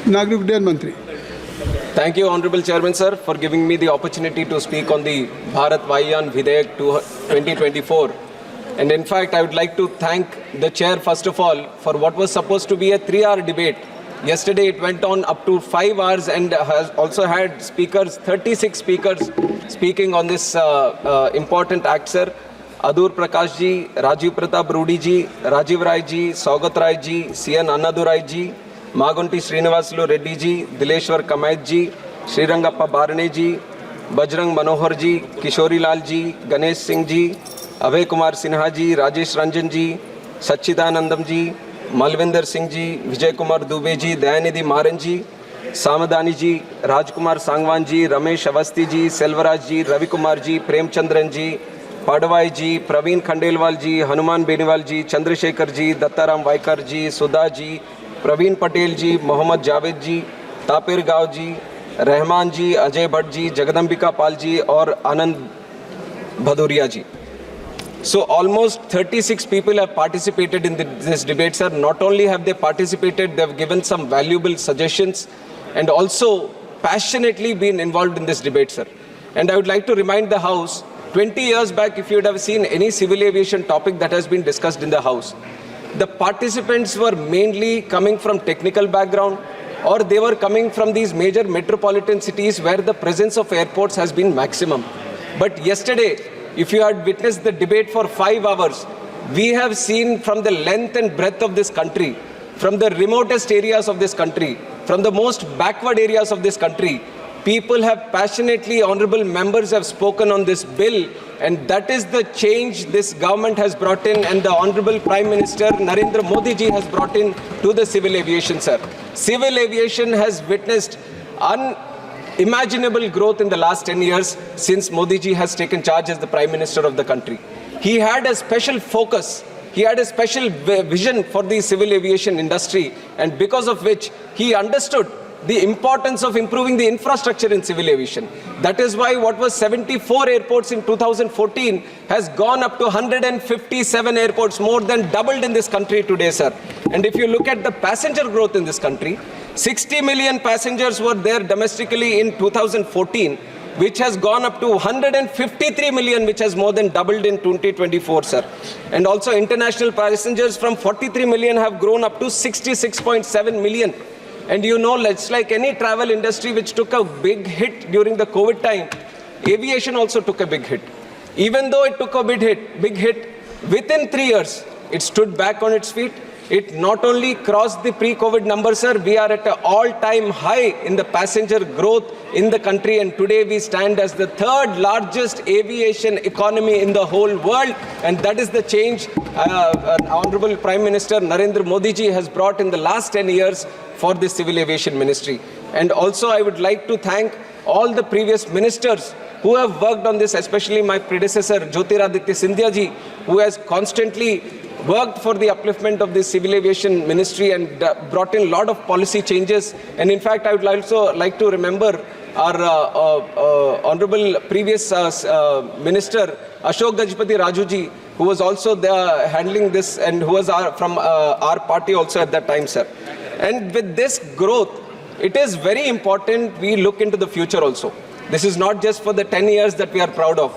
नागरिक उड्डयन मंत्री। Thank you, Honorable Chairman, sir, for giving me the opportunity to speak on the Bharat Vayan Videyak 2024. And in fact, I would like to thank the chair, first of all, for what was supposed to be a 3-hour debate. Yesterday, it went on up to 5 hours and has also had speakers, 36 speakers, speaking on this important act, sir. Adur Prakash ji, Rajiv Pratap Rudi ji, Rajiv Rai ji, Saugat Rai ji, CN Annadurai ji, Magunti Srinivasulu Reddy ji, Dileshwar Kamaith ji, Srirangappa Barane ji, Bajrang Manohar ji, Kishori Lal ji, Ganesh Singh ji, Abhay Kumar Sinha ji, Rajesh Ranjan ji, Sachidanandam ji, Malvinder Singh ji, Vijay Kumar Dubey ji, Dayanidhi Maran ji, Samadani ji, Rajkumar Sangwan ji, Ramesh Avasti ji, Selvaraj ji, Ravi Kumar ji, Premchandran ji, Padwai ji, Praveen Khandelwal ji, Hanuman Beniwal ji, Chandrasekhar ji, Dattaram Vaikar ji, Sudha ji, Praveen Patel ji, Mohammad Javed ji, Tapir Gav ji, Rahman ji, Ajay Bhatt ji, Jagadambika Pal ji और Anand Bhaduria ji. So almost 36 people have participated in this debate, sir. Not only have they participated, they have given some valuable suggestions and also passionately been involved in this debate, sir. And I would like to remind the House, 20 years back, if you would have seen any civil aviation topic that has been discussed in the House, the participants were mainly coming from technical background or they were coming from these major metropolitan cities where the presence of airports has been maximum. But yesterday, if you had witnessed the debate for 5 hours, we have seen from the length and breadth of this country, from the remotest areas of this country, from the most backward areas of this country, people have passionately, honorable members have spoken on this bill, and that is the change this government has brought in and the Honorable Prime Minister Narendra Modi ji has brought in to the civil aviation, sir. Civil aviation has witnessed unimaginable growth in the last 10 years since Modi ji has taken charge as the Prime Minister of the country. He had a special focus, he had a special vision for the civil aviation industry, and because of which he understood the importance of improving the infrastructure in civil aviation. That is why what was 74 airports in 2014 has gone up to 157 airports, more than doubled in this country today, sir. And if you look at the passenger growth in this country, 60 million passengers were there domestically in 2014, which has gone up to 153 million, which has more than doubled in 2024, sir. And also international passengers from 43 million have grown up to 66.7 million. And you know, it's like any travel industry which took a big hit during the COVID time, aviation also took a big hit. Even though it took a big hit, within 3 years, it stood back on its feet. It not only crossed the pre-COVID numbers, sir, we are at an all-time high in the passenger growth in the country, and today we stand as the 3rd largest aviation economy in the whole world, and that is the change Honorable Prime Minister Narendra Modi ji has brought in the last 10 years for the civil aviation ministry. And also I would like to thank all the previous ministers who have worked on this, especially my predecessor Jyotiraditya Scindia ji, who has constantly worked for the upliftment of the civil aviation ministry and brought in a lot of policy changes. And in fact, I would also like to remember our honorable previous minister Ashok Gajpati Raju ji, who was also there handling this and who was from our party also at that time, sir. And with this growth, it is very important we look into the future also. This is not just for the 10 years that we are proud of.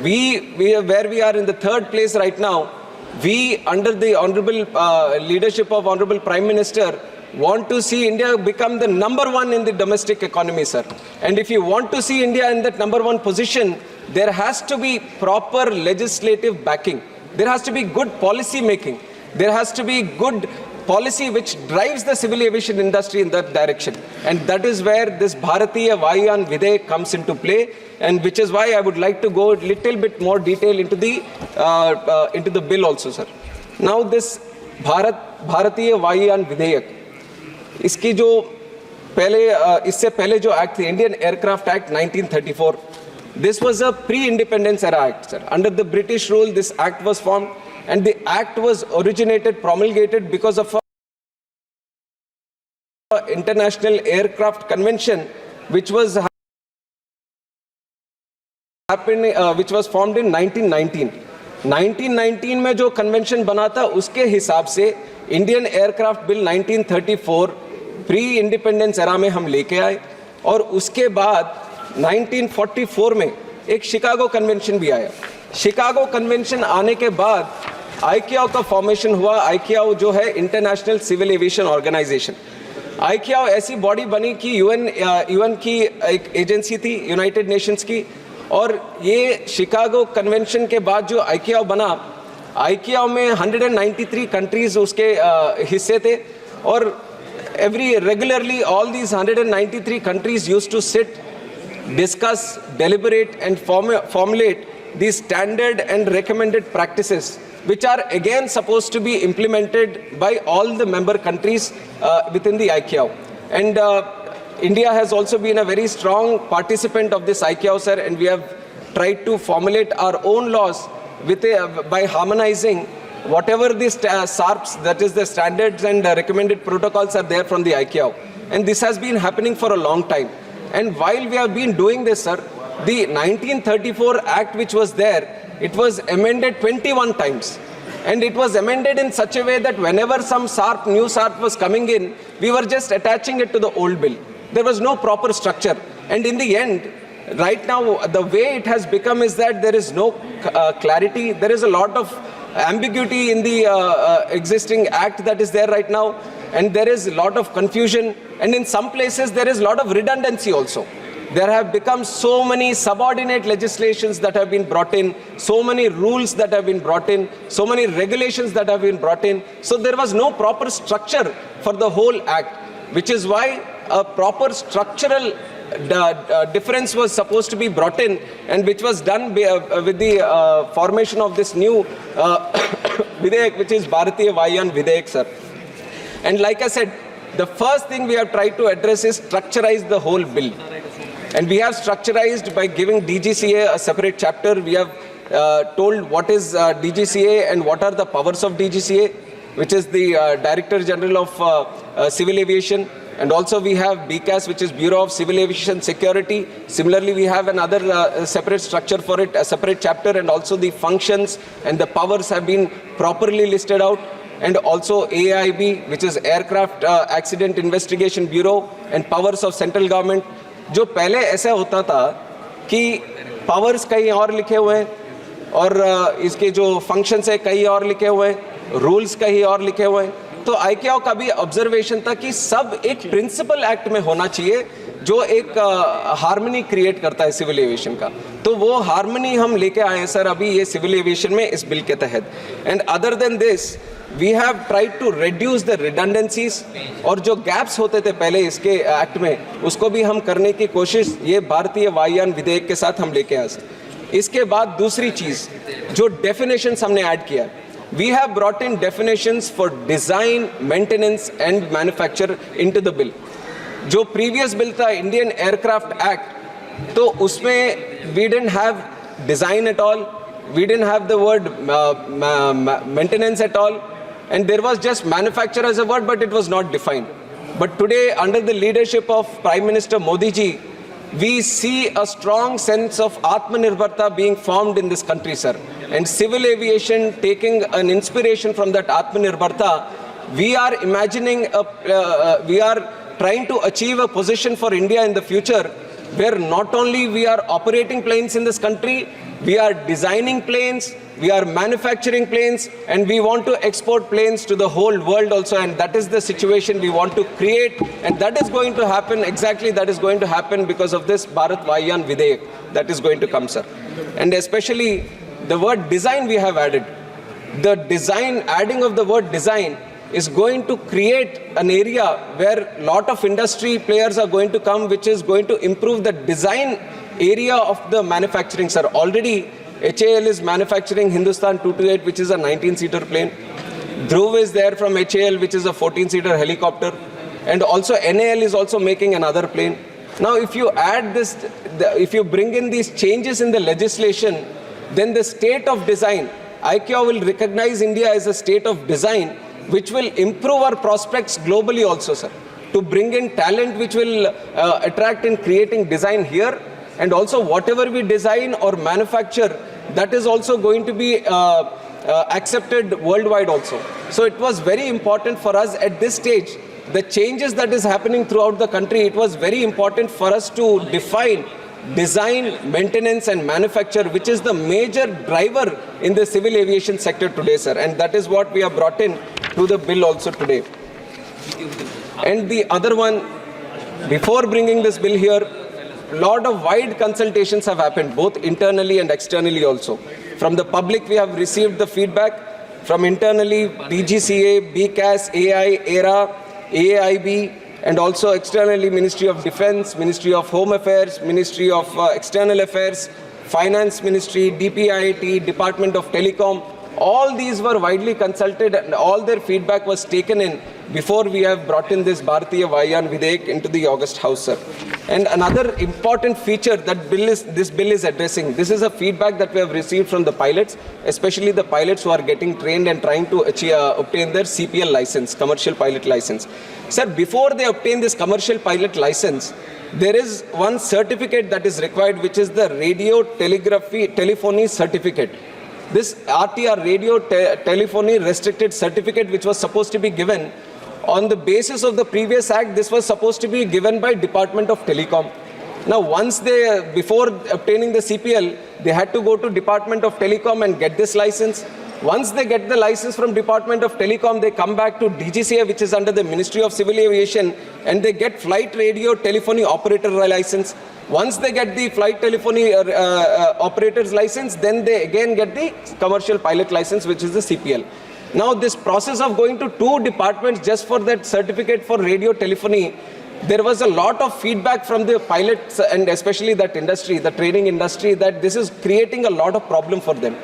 Where we are in the 3rd place right now, we, under the honorable leadership of Honorable Prime Minister, want to see India become the #1 in the domestic economy, sir. And if you want to see India in that #1 position, there has to be proper legislative backing. There has to be good policy making. There has to be good policy which drives the civil aviation industry in that direction. And that is where this Bharatiya Vayan Videyak comes into play, and which is why I would like to go a little bit more detail into the bill also, sir. Now this Bharatiya Vayan Videyak, इसकी जो इससे पहले जो act थी, Indian Aircraft Act 1934, this was a pre-independence era act, sir. Under the British rule, this act was formed, and the act was promulgated because of International Aircraft Convention, which was formed in 1919. 1919 में जो convention बना था उसके हिसाब से Indian aircraft bill 1934 pre independence era में हम लेके आए, और उसके बाद 1944 में एक शिकागो कन्वेंशन भी आया। शिकागो कन्वेंशन आने के बाद आईकेओ का फॉर्मेशन हुआ। आईकेओ जो है इंटरनेशनल सिविल एविएशन ऑर्गेनाइजेशन। आईकेओ ऐसी बॉडी बनी कि यूएन की एक एजेंसी थी, यूनाइटेड नेशंस की, और ये शिकागो कन्वेंशन के बाद जो आईकेओ बना, आईकेओ में 193 कंट्रीज उसके हिस्से थे, और regularly all these 193 countries used to sit, discuss, deliberate and formulate these standard and recommended practices, which are again supposed to be implemented by all the member countries within the ICAO. And India has also been a very strong participant of this ICAO, sir, and we have tried to formulate our own laws by harmonizing whatever the SARPs, that is the standards and recommended protocols, are there from the ICAO. And this has been happening for a long time. And while we have been doing this, sir, the 1934 Act which was there, it was amended 21 times. And it was amended in such a way that whenever some SARP, new SARP was coming in, we were just attaching it to the old bill. There was no proper structure. And in the end, right now, the way it has become is that there is no clarity. There is a lot of ambiguity in the existing act that is there right now, and there is a lot of confusion, and in some places there is a lot of redundancy also. There have become so many subordinate legislations that have been brought in, so many rules that have been brought in, so many regulations that have been brought in. So there was no proper structure for the whole act, which is why a proper structural difference was supposed to be brought in, and which was done with the formation of this new Videk, which is Bharatiya Vayan Videk, sir. And like I said, the first thing we have tried to address is structurize the whole bill. And we have structurized by giving DGCA a separate chapter. We have told what is DGCA and what are the powers of DGCA, which is the Director General of Civil Aviation. And also we have BCAS, which is Bureau of Civil Aviation Security. Similarly, we have another separate structure for it, a separate chapter, and also the functions and the powers have been properly listed out. And also AIB, which is Aircraft Accident Investigation Bureau, and powers of central government. जो पहले ऐसा होता था कि powers कहीं और लिखे हुए हैं और इसके जो फंक्शंस है कहीं और लिखे हुए हैं, रूल्स कहीं और लिखे हुए हैं, तो आईकेओ का भी ऑब्जर्वेशन था कि सब एक प्रिंसिपल एक्ट में होना चाहिए जो एक हार्मनी क्रिएट करता है सिविल एविएशन का। तो वो हार्मनी हम लेके आए हैं सर अभी ये सिविल एविएशन में इस बिल के तहत। And other than this we have tried to reduce the redundancies, और जो गैप्स होते थे पहले इसके एक्ट में उसको भी हम करने की कोशिश ये भारतीय वायुयान विधेयक के साथ हम लेके आए। इसके बाद दूसरी चीज़ जो डेफिनेशंस हमने ऐड किया, we have brought in definitions for design, maintenance and manufacture into the bill. जो previous bill था Indian Aircraft Act, तो उसमें we didn't have design at all, we didn't have the word maintenance at all, and there was just manufacture as a word, but it was not defined. But today, under the leadership of Prime Minister Modi ji, we see a strong sense of Atmanirbharta being formed in this country, sir. And civil aviation taking an inspiration from that Atmanirbharta, we are imagining, we are trying to achieve a position for India in the future where not only we are operating planes in this country, we are designing planes, we are manufacturing planes, and we want to export planes to the whole world also, and that is the situation we want to create, and that is going to happen, exactly that is going to happen because of this Bharat Vayan Videk that is going to come, sir. And especially the word design we have added. The design, adding of the word design is going to create an area where a lot of industry players are going to come, which is going to improve the design area of the manufacturing, sir. Already HAL is manufacturing Hindustan 228, which is a 19-seater plane. Dhruv is there from HAL, which is a 14-seater helicopter. And also NAL is also making another plane. Now, if you add this, if you bring in these changes in the legislation, then the state of design, ICAO will recognize India as a state of design, which will improve our prospects globally also, sir. To bring in talent which will attract in creating design here, and also whatever we design or manufacture, that is also going to be accepted worldwide also. So it was very important for us at this stage the changes that is happening throughout the country, it was very important for us to define design, maintenance and manufacture, which is the major driver in the civil aviation sector today, sir. And that is what we have brought in to the bill also today. And the other one, before bringing this bill here, a lot of wide consultations have happened, both internally and externally also. From the public, we have received the feedback. From internally, DGCA, BCAS, AI, ERA, AAIB, and also externally Ministry of Defense, Ministry of Home Affairs, Ministry of External Affairs, Finance Ministry, DPIIT, Department of Telecom. All these were widely consulted and all their feedback was taken in before we have brought in this Bharatiya Vayan Videk into the August House, sir. And another important feature that this bill is addressing, this is a feedback that we have received from the pilots, especially the pilots who are getting trained and trying to obtain their CPL license, commercial pilot license. Sir, before they obtain this commercial pilot license, there is one certificate that is required, which is the radio telephony certificate. This RTR, radio telephony restricted certificate, which was supposed to be given on the basis of the previous act, this was supposed to be given by Department of Telecom. Now, once they, before obtaining the CPL, they had to go to Department of Telecom and get this license. Once they get the license from Department of Telecom, they come back to DGCA, which is under the Ministry of Civil Aviation, and they get flight radio telephony operator license. Once they get the flight telephony operator's license, then they again get the commercial pilot license, which is the CPL. Now, this process of going to two departments just for that certificate for radio telephony, there was a lot of feedback from the pilots and especially that industry, the training industry, that this is creating a lot of problem for them.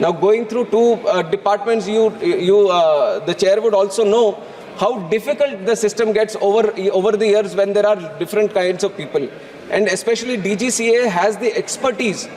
Now, going through two departments, the chair would also know how difficult the system gets over the years when there are different kinds of people. And especially DGCA has the expertise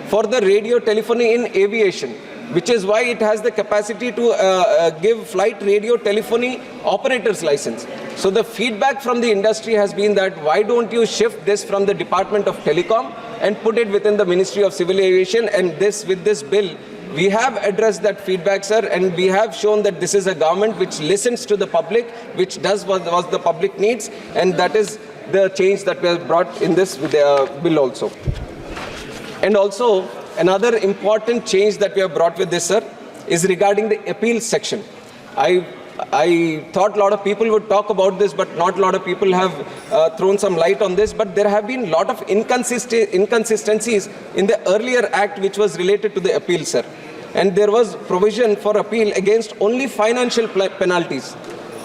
for the radio telephony in aviation, which is why it has the capacity to give flight radio telephony operator's license. So the feedback from the industry has been that why don't you shift this from the Department of Telecom and put it within the Ministry of Civil Aviation, and with this bill, we have addressed that feedback, sir, and we have shown that this is a government which listens to the public, which does what the public needs, and that is the change that we have brought in this bill also. And also, another important change that we have brought with this, sir, is regarding the appeals section. I thought a lot of people would talk about this, but not a lot of people have thrown some light on this. But there have been a lot of inconsistencies in the earlier act which was related to the appeal, sir. And there was provision for appeal against only financial penalties.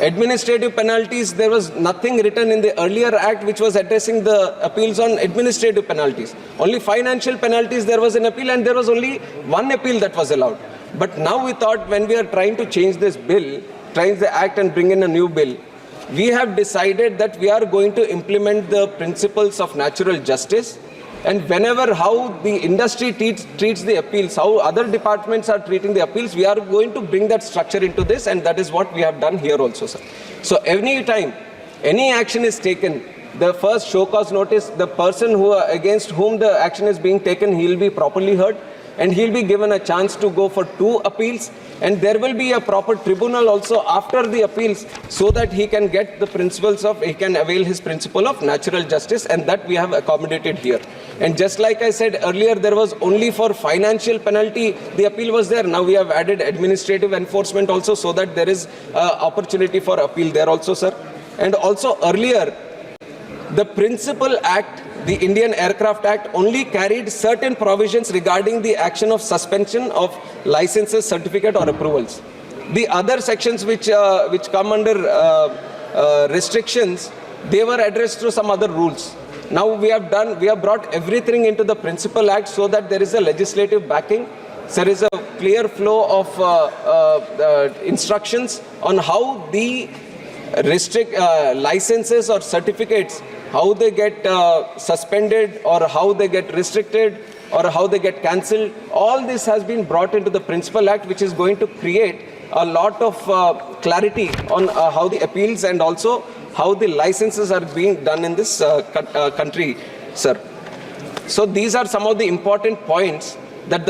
Administrative penalties, there was nothing written in the earlier act which was addressing the appeals on administrative penalties. Only financial penalties, there was an appeal, and there was only one appeal that was allowed. But now we thought, when we are trying to change this bill, change the act and bring in a new bill, we have decided that we are going to implement the principles of natural justice. And whenever how the industry treats the appeals, how other departments are treating the appeals, we are going to bring that structure into this, and that is what we have done here also, sir. So any time any action is taken, the first show cause notice, the person against whom the action is being taken, he will be properly heard, and he'll be given a chance to go for 2 appeals, and there will be a proper tribunal also after the appeals, so that he can get the he can avail his principle of natural justice, and that we have accommodated here. And just like I said earlier, there was only for financial penalty, the appeal was there. Now we have added administrative enforcement also, so that there is opportunity for appeal there also, sir. And also earlier, the Principal Act, the Indian Aircraft Act, only carried certain provisions regarding the action of suspension of licenses, certificate or approvals. The other sections which come under restrictions, they were addressed through some other rules. Now we have brought everything into the Principal Act, so that there is a legislative backing. There is a clear flow of instructions on how the licenses or certificates, how they get suspended, or how they get restricted, or how they get cancelled. All this has been brought into the Principal Act, which is going to create a lot of clarity on how the appeals and also how the licenses are being done in this country, sir. So these are some of the important points